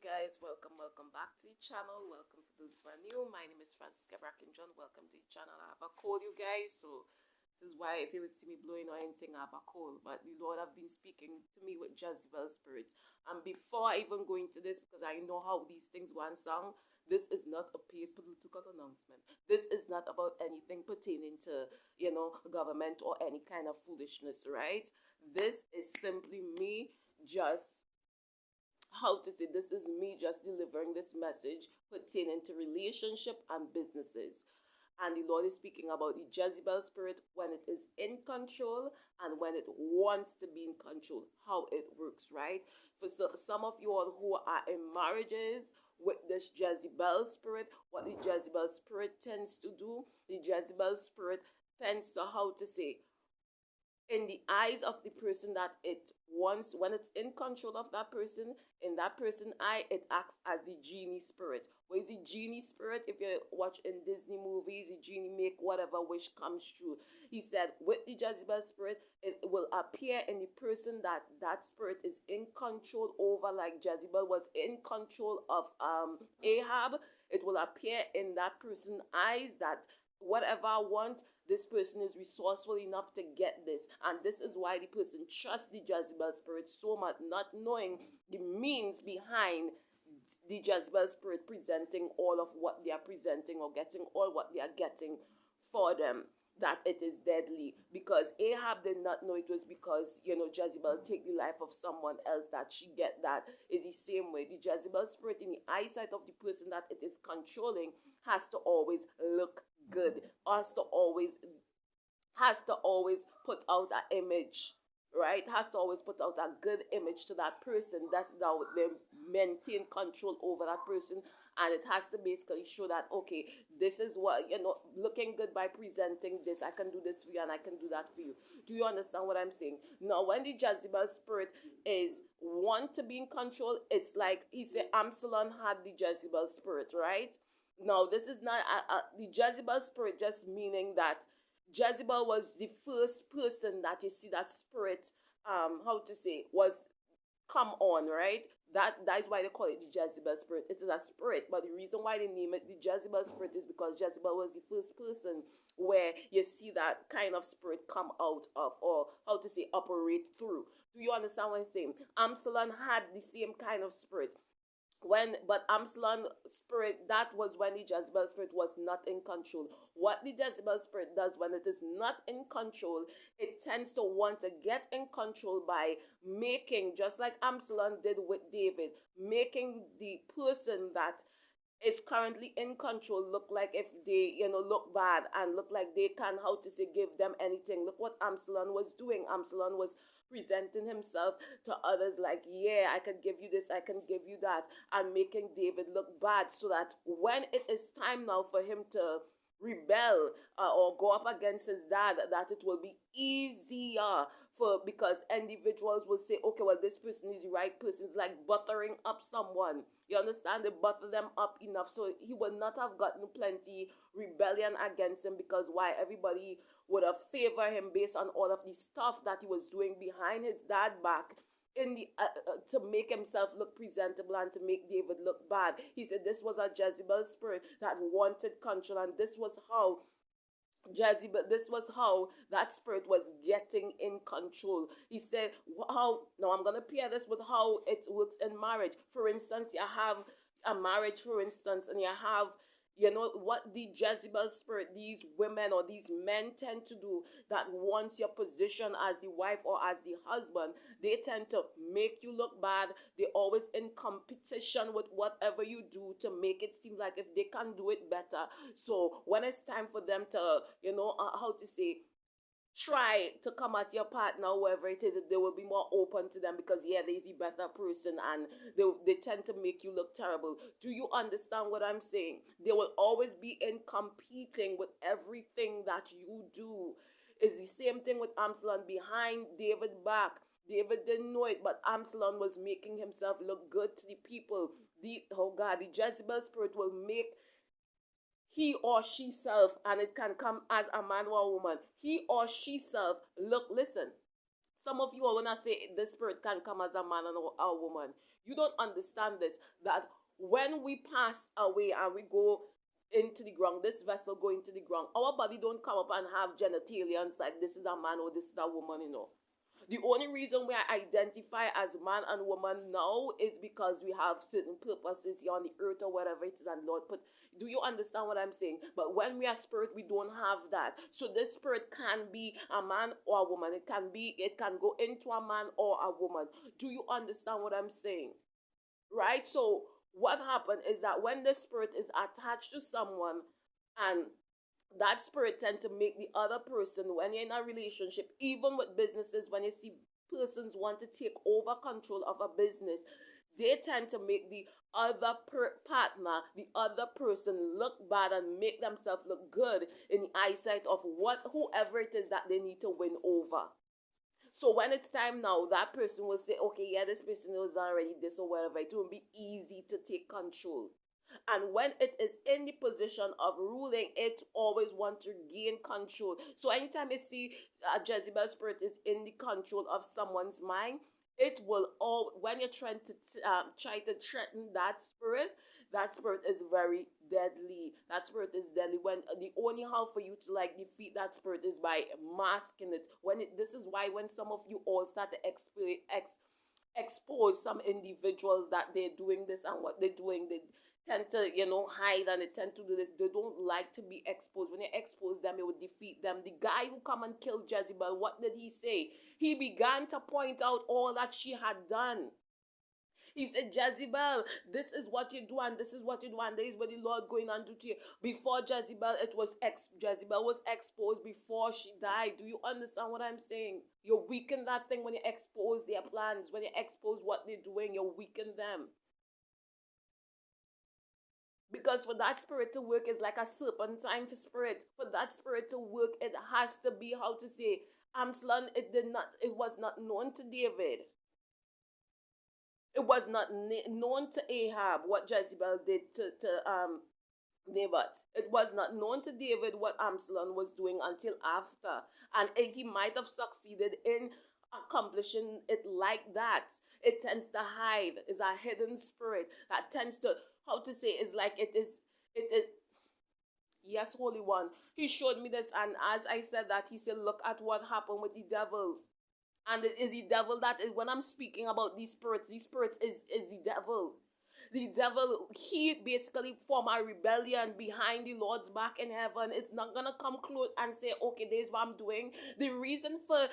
guys, welcome back to the channel. Welcome to those who are new. My name is Fransica Brackin John. Welcome to the channel. I have a cold, you guys, so this is why if you would see me blowing or anything, I have a cold. But the Lord have been speaking to me with Jezebel spirits. And before I even go into this, because I know how these things go and sound, this is not a paid political announcement. This is not about anything pertaining to, government or any kind of foolishness, right? This is simply me just how to say this is me just delivering this message pertaining to relationship and businesses. And the Lord is speaking about the Jezebel spirit when it is in control and when it wants to be in control, how it works, right? For some of you all who are in marriages with this Jezebel spirit, what the Jezebel spirit tends to do, the Jezebel spirit tends to, how to say, in the eyes of the person that it wants, when it's in control of that person, in that person's eye, it acts as the genie spirit. What is the genie spirit? If you watch in Disney movies, the genie make whatever wish comes true. He said with the Jezebel spirit, it will appear in the person that that spirit is in control over, like Jezebel was in control of Ahab. It will appear in that person's eyes that whatever I want, this person is resourceful enough to get this. And this is why the person trusts the Jezebel spirit so much, not knowing the means behind the Jezebel spirit presenting all of what they are presenting or getting all what they are getting for them, that it is deadly. Because Ahab did not know it was because, Jezebel take the life of someone else that she get that. Is the same way. The Jezebel spirit in the eyesight of the person that it is controlling has to always look good, has to always put out an image, right? Has to always put out a good image to that person. That's how they maintain control over that person. And it has to basically show that, okay, this is what, looking good by presenting this. I can do this for you and I can do that for you. Do you understand what I'm saying? Now, when the Jezebel spirit is want to be in control, it's like he said Absalom had the Jezebel spirit, right? Now, this is not the Jezebel spirit just meaning that Jezebel was the first person that you see that spirit, how to say, was come on, right? That is why they call it the Jezebel spirit. It is a spirit, but the reason why they name it the Jezebel spirit is because Jezebel was the first person where you see that kind of spirit come out of, or how to say, operate through. Do you understand what I'm saying? Absalom had the same kind of spirit. But Absalom spirit, that was when the Jezebel spirit was not in control. What the Jezebel spirit does when it is not in control, it tends to want to get in control by making, just like Absalom did with David, making the person that is currently in control look like if they, look bad and look like they can, how to say, give them anything. Look what Absalom was doing. Absalom was presenting himself to others like, yeah, I can give you this, I can give you that, and making David look bad, so that when it is time now for him to rebel or go up against his dad, that it will be easier for, because individuals will say, okay, well, this person is the right person. It's like buttering up someone. You understand? They butter them up enough so he would not have gotten plenty rebellion against him, because why? Everybody would have favored him based on all of the stuff that he was doing behind his dad back in the to make himself look presentable and to make David look bad. He said this was a Jezebel spirit that wanted control, and this was how that spirit was getting in control. He said, how, now I'm going to pair this with how it works in marriage. For instance, you have a marriage, for instance, and you have, what the Jezebel spirit, these women or these men tend to do, that once your position as the wife or as the husband, they tend to make you look bad. They're always in competition with whatever you do to make it seem like if they can do it better. So when it's time for them to, how to say, try to come at your partner, whoever it is, they will be more open to them because, yeah, they're the better person, and they tend to make you look terrible. Do you understand what I'm saying? They will always be in competing with everything that you do. It's the same thing with Absalom behind David back. David didn't know it, but Absalom was making himself look good to the people. The Jezebel spirit will make he or she self, and it can come as a man or a woman, he or she self, listen, Some of you are gonna say this spirit can come as a man and a woman. You don't understand this, that when we pass away and we go into the ground, this vessel go into the ground, our body don't come up and have genitalians like this is a man or this is a woman, you know. The only reason we identify as man and woman now is because we have certain purposes here on the earth or whatever it is, and Lord put. Do you understand what I'm saying? But when we are spirit, we don't have that. So this spirit can be a man or a woman. It can go into a man or a woman. Do you understand what I'm saying? Right? So what happened is that when the spirit is attached to someone, and that spirit tend to make the other person, when you're in a relationship, even with businesses, when you see persons want to take over control of a business, they tend to make the other partner, the other person look bad and make themselves look good in the eyesight of whoever it is that they need to win over. So when it's time now, that person will say, okay, yeah, this person was already this or whatever. It won't be easy to take control. And when it is in the position of ruling, it always wants to gain control. So anytime you see a Jezebel spirit is in the control of someone's mind, it will all, when you're trying to try to threaten that spirit is very deadly. That spirit is deadly. When the only how for you to like defeat that spirit is by masking it. This is why when some of you all start to expose some individuals that they're doing this and what they're doing, they tend to, hide, and they tend to do this. They don't like to be exposed. When you expose them, it will defeat them. The guy who come and killed Jezebel, what did he say? He began to point out all that she had done. He said, Jezebel, this is what you do, and this is what you do, and this is what the Lord going on to you. Before Jezebel, Jezebel was exposed before she died. Do you understand what I'm saying? You weaken that thing when you expose their plans, when you expose what they're doing, you weaken them. Because for that spirit to work is like a serpentine spirit. For that spirit to work, it has to be, how to say, Absalom, it was not known to David. It was not known to Ahab what Jezebel did to Naboth. It was not known to David what Absalom was doing until after. And he might have succeeded in accomplishing it like that. It tends to hide. It's a hidden spirit that tends to, how to say, is like it is. Yes, Holy One. He showed me this, and as I said that, he said, look at what happened with the devil. And it is the devil that is, when I'm speaking about these spirits is the devil. The devil, he basically form a rebellion behind the Lord's back in heaven. It's not going to come close and say, okay, this is what I'm doing. The reason for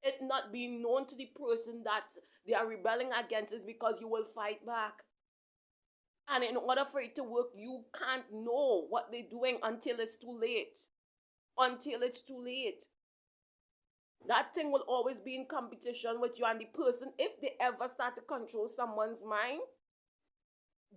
it not being known to the person that they are rebelling against is because you will fight back. And in order for it to work, you can't know what they're doing until it's too late. Until it's too late. That thing will always be in competition with you, and the person, if they ever start to control someone's mind,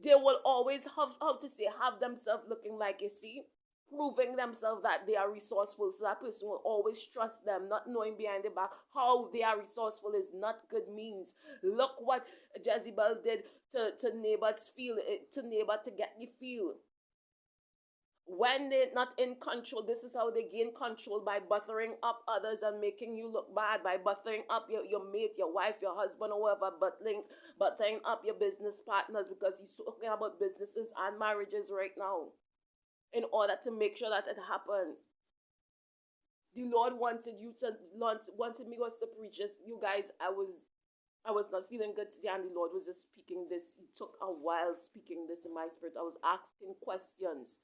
they will always have themselves looking like, you see, proving themselves that they are resourceful. So that person will always trust them, not knowing behind the back how they are resourceful is not good means. Look what Jezebel did to Naboth's field, to Naboth to get the field. When they're not in control, this is how they gain control, by buttering up others and making you look bad, by buttering up your mate, your wife, your husband, or whoever, buttering up your business partners, because he's talking about businesses and marriages right now, in order to make sure that it happened. The Lord wanted me to preach this. You guys, I was not feeling good today, and the Lord was just speaking this. It took a while speaking this in my spirit. I was asking questions,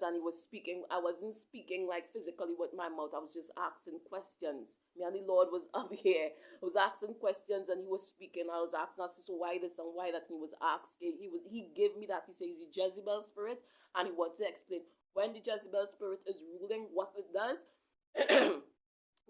and he was speaking. I wasn't speaking like physically with my mouth. I was just asking questions. Me and the Lord was up here. I was asking questions, and he was speaking. I was asking us, so why this and why that, and he was asking. He gave me that. He says the Jezebel spirit, and he wants to explain when the Jezebel spirit is ruling, what it does,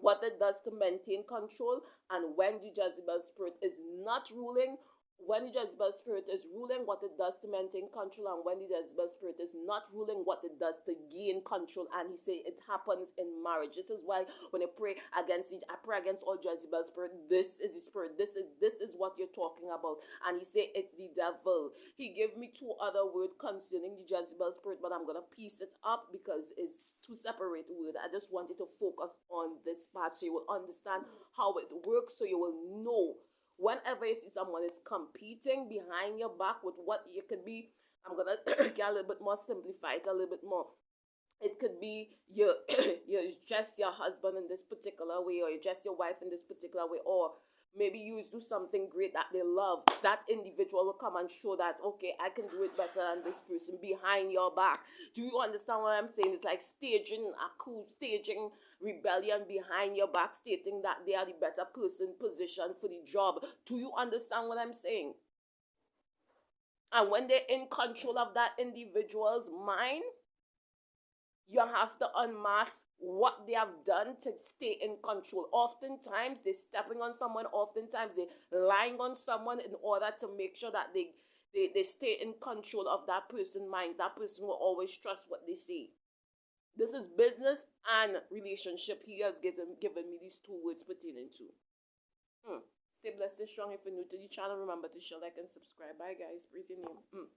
what it does to maintain control, and when the Jezebel spirit is not ruling, when the Jezebel spirit is ruling, what it does to maintain control, and when the Jezebel spirit is not ruling, what it does to gain control. And he said it happens in marriage. This is why when I pray against it, I pray against all Jezebel spirit. This is the spirit. This is what you're talking about. And he said it's the devil. He gave me two other words concerning the Jezebel spirit, but I'm gonna piece it up because it's two separate words. I just wanted to focus on this part so you will understand how it works, so you will know. Whenever you see someone is competing behind your back with what you could be, I'm gonna get a little bit more, simplify it a little bit more. It could be you're just your husband in this particular way, or you're just your wife in this particular way, or maybe you do something great that they love. That individual will come and show that, okay, I can do it better than this person behind your back. Do you understand what I'm saying? It's like staging a coup, staging rebellion behind your back, stating that they are the better person positioned for the job. Do you understand what I'm saying? And when they're in control of that individual's mind, you have to unmask what they have done to stay in control. Oftentimes, they're stepping on someone. Oftentimes, they're lying on someone in order to make sure that they stay in control of that person's mind. That person will always trust what they say. This is business and relationship. He has given me these two words pertaining to. Stay blessed and strong. If you're new to the channel, remember to share, like, and subscribe. Bye, guys. Praise your name.